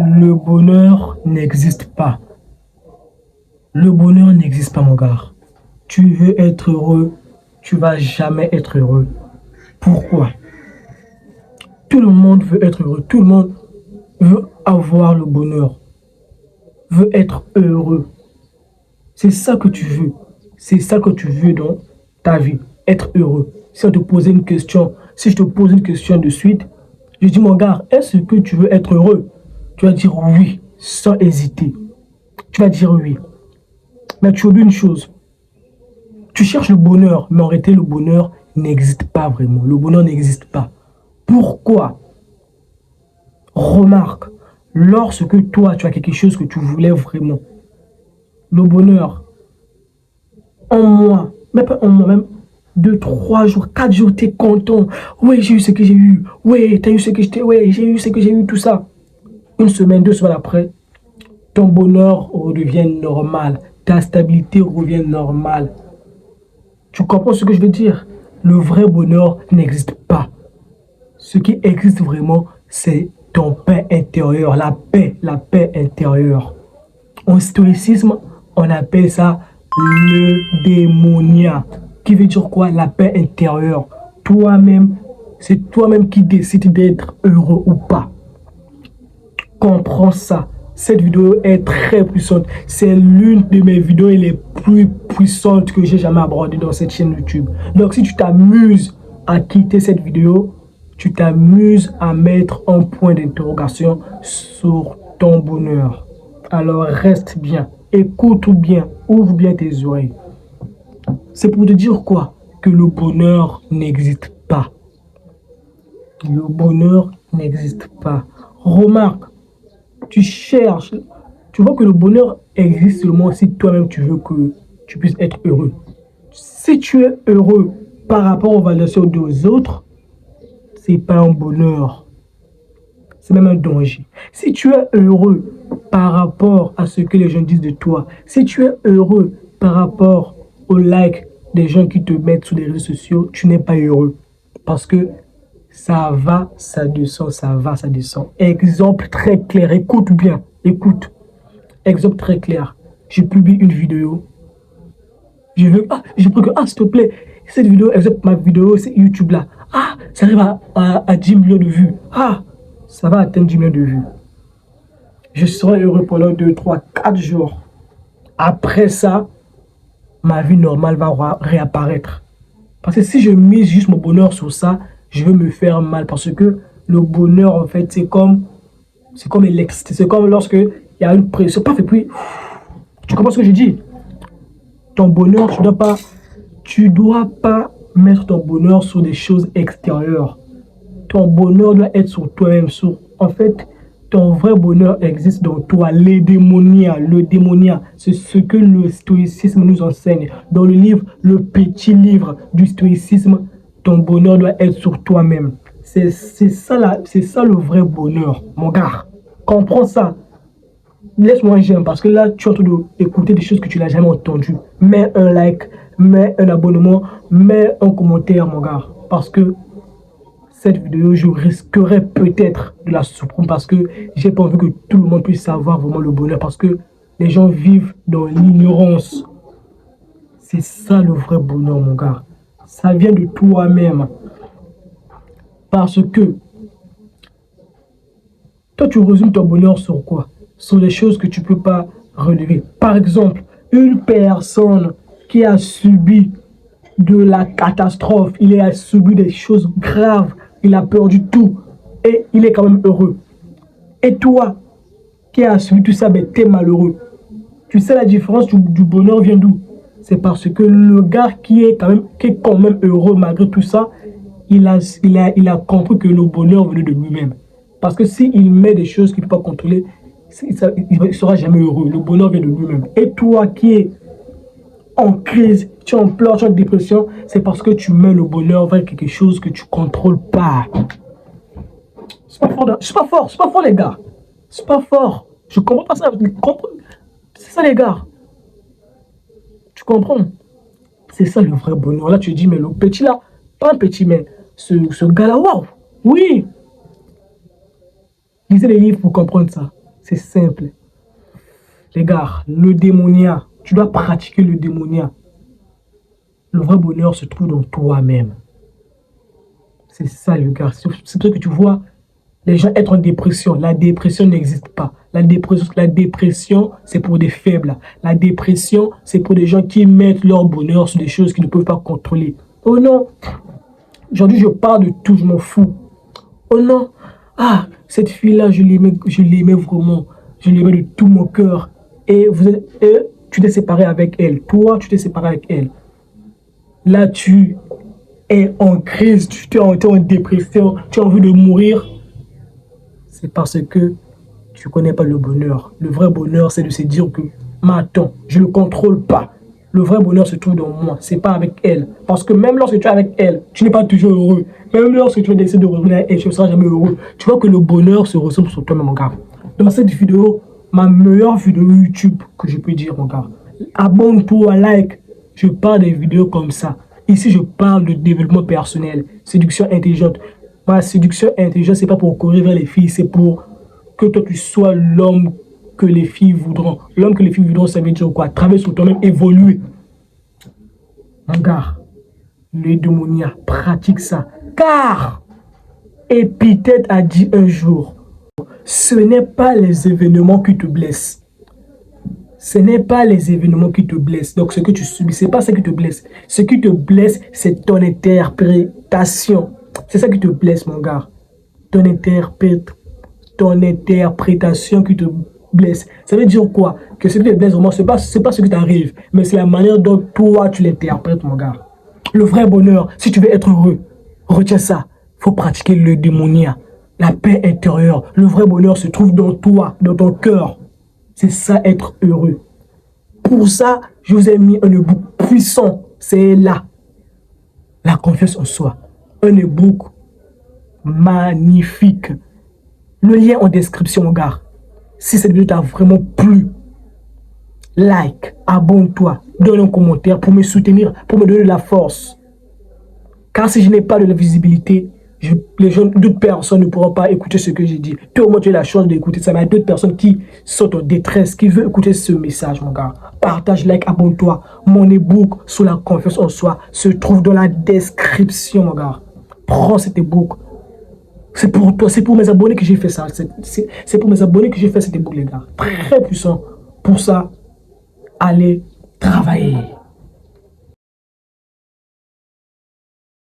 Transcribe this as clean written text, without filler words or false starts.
Le bonheur n'existe pas. Le bonheur n'existe pas, mon gars. Tu veux être heureux, tu vas jamais être heureux. Pourquoi? Tout le monde veut être heureux. Tout le monde veut avoir le bonheur, veut être heureux. C'est ça que tu veux. C'est ça que tu veux dans ta vie, être heureux. Si on te posait une question, si je te pose une question de suite, je dis, mon gars, est-ce que tu veux être heureux? Tu vas dire oui, sans hésiter. Tu vas dire oui. Mais tu oublies une chose. Tu cherches le bonheur, mais en réalité, le bonheur n'existe pas vraiment. Le bonheur n'existe pas. Pourquoi? Remarque, lorsque toi, tu as quelque chose que tu voulais vraiment, le bonheur, en moi, même pas en moi, même 2, 3 jours, 4 jours, tu es content. Oui, j'ai eu ce que j'ai eu. Oui, tu as eu ce que j'étais. Oui, j'ai eu ce que j'ai eu, tout ça. Une semaine, 2 semaines après, ton bonheur redevient normal. Ta stabilité revient normale. Tu comprends ce que je veux dire? Le vrai bonheur n'existe pas. Ce qui existe vraiment, c'est ton paix intérieure, la paix intérieure. En stoïcisme, on appelle ça le démonia, qui veut dire quoi? La paix intérieure. Toi-même, c'est toi-même qui décides d'être heureux ou pas. Comprends ça. Cette vidéo est très puissante. C'est l'une de mes vidéos les plus puissantes que j'ai jamais abordées dans cette chaîne YouTube. Donc si tu t'amuses à quitter cette vidéo, tu t'amuses à mettre un point d'interrogation sur ton bonheur. Alors reste bien, écoute bien, ouvre bien tes oreilles. C'est pour te dire quoi? Que le bonheur n'existe pas. Le bonheur n'existe pas. Remarque, tu cherches, tu vois que le bonheur existe seulement si toi-même tu veux que tu puisses être heureux. Si tu es heureux par rapport aux validations des autres, c'est pas un bonheur, c'est même un danger. Si tu es heureux par rapport à ce que les gens disent de toi, si tu es heureux par rapport aux likes des gens qui te mettent sur les réseaux sociaux, tu n'es pas heureux. Parce que ça va, ça descend, ça va, ça descend. Exemple très clair, écoute bien, écoute. Exemple très clair. Je publie une vidéo. Je prie que, s'il te plaît, cette vidéo, exemple, ma vidéo, c'est YouTube là. Ça arrive à 10 millions de vues. Ça va atteindre 10 millions de vues. Je serai heureux pendant 2, 3, 4 jours. Après ça, ma vie normale va réapparaître. Parce que si je mise juste mon bonheur sur ça, je vais me faire mal. Parce que le bonheur, en fait, c'est comme l'électricité. C'est comme lorsque il y a une pression. Paf, et puis, tu comprends ce que je dis? Ton bonheur, tu dois pas mettre ton bonheur sur des choses extérieures. Ton bonheur doit être sur toi-même. En fait, ton vrai bonheur existe dans toi. Le démonia, c'est ce que le stoïcisme nous enseigne. Dans le livre, le petit livre du stoïcisme, ton bonheur doit être sur toi-même. C'est ça le vrai bonheur, mon gars. Comprends ça. Laisse-moi un j'aime parce que là, tu es en train d'écouter des choses que tu n'as jamais entendues. Mets un like, mets un abonnement, mets un commentaire, mon gars. Parce que cette vidéo, je risquerais peut-être de la supprimer parce que j'ai pas envie que tout le monde puisse savoir vraiment le bonheur. Parce que les gens vivent dans l'ignorance. C'est ça le vrai bonheur, mon gars. Ça vient de toi-même. Parce que toi, tu résumes ton bonheur sur quoi? Sur les choses que tu ne peux pas relever. Par exemple, une personne qui a subi de la catastrophe, il a subi des choses graves, il a perdu tout et il est quand même heureux. Et toi, qui as subi tout ça, ben, tu es malheureux. Tu sais la différence du bonheur vient d'où? C'est parce que le gars qui est quand même heureux malgré tout ça, il a compris que le bonheur venait de lui-même. Parce que s'il met des choses qu'il ne peut pas contrôler, il ne sera jamais heureux. Le bonheur vient de lui-même. Et toi qui es en crise, tu es en pleurs, tu es en dépression, c'est parce que tu mets le bonheur vers quelque chose que tu ne contrôles pas. C'est pas fort les gars. C'est pas fort. Je comprends pas ça. C'est ça les gars. Tu comprends? C'est ça le vrai bonheur. Là tu dis, mais le petit là, pas un petit, mais ce gars là, waouh, oui. Lisez les livres pour comprendre ça. C'est simple. Les gars, le démonia, tu dois pratiquer le démonia. Le vrai bonheur se trouve dans toi-même. C'est ça, le gars. C'est pour ça que tu vois les gens être en dépression. La dépression n'existe pas. La dépression, c'est pour des faibles. La dépression, c'est pour des gens qui mettent leur bonheur sur des choses qu'ils ne peuvent pas contrôler. Oh non, aujourd'hui je parle de tout, je m'en fous. Oh non, ah, cette fille-là, je l'aimais vraiment. Je l'aimais de tout mon cœur. Et tu t'es séparé avec elle. Toi, tu t'es séparé avec elle. Là, tu es en crise, tu es en dépression, tu as envie de mourir. C'est parce que tu ne connais pas le bonheur. Le vrai bonheur, c'est de se dire que, mais attends, je ne le contrôle pas. Le vrai bonheur se trouve dans moi, c'est pas avec elle. Parce que même lorsque tu es avec elle, tu n'es pas toujours heureux. Même lorsque tu vas décider de revenir avec elle, tu ne seras jamais heureux. Tu vois que le bonheur se ressent sur toi-même, mon gars. Dans cette vidéo, ma meilleure vidéo YouTube que je peux dire, mon gars. Abonne-toi, like. Je parle des vidéos comme ça. Ici, je parle de développement personnel, séduction intelligente. Ma séduction intelligente, c'est pas pour courir vers les filles, c'est pour que toi, tu sois l'homme que les filles voudront. L'homme que les filles voudront, ça veut dire quoi? Travailler sur toi-même, évoluer. Mon gars, le démonia, pratique ça. Car, Épithète a dit un jour, ce n'est pas les événements qui te blessent. Ce n'est pas les événements qui te blessent. Donc, ce que tu subis, ce n'est pas ça qui te blesse. Ce qui te blesse, c'est ton interprétation. C'est ça qui te blesse, mon gars. Ton interprétation qui te blesse. Ça veut dire quoi? Que ce qui te blesse vraiment, ce n'est pas ce qui t'arrive, mais c'est la manière dont toi, tu l'interprètes, mon gars. Le vrai bonheur, si tu veux être heureux, retiens ça. Il faut pratiquer le démonia, la paix intérieure. Le vrai bonheur se trouve dans toi, dans ton cœur. C'est ça, être heureux. Pour ça, je vous ai mis un e-book puissant. C'est là. La confiance en soi. Un e-book magnifique. Le lien en description, mon gars. Si cette vidéo t'a vraiment plu, like, abonne-toi, donne un commentaire pour me soutenir, pour me donner de la force. Car si je n'ai pas de la visibilité, d'autres personnes ne pourront pas écouter ce que j'ai dit. Toi, au moins, tu as la chance d'écouter ça. Mais il y a d'autres personnes qui sont en détresse, qui veulent écouter ce message, mon gars. Partage, like, abonne-toi. Mon e-book sur la confiance en soi se trouve dans la description, mon gars. Prends cet e-book. C'est pour toi, c'est pour mes abonnés que j'ai fait ça. C'est pour mes abonnés que j'ai fait cet e-book, les gars. Très puissant. Pour ça, allez travailler.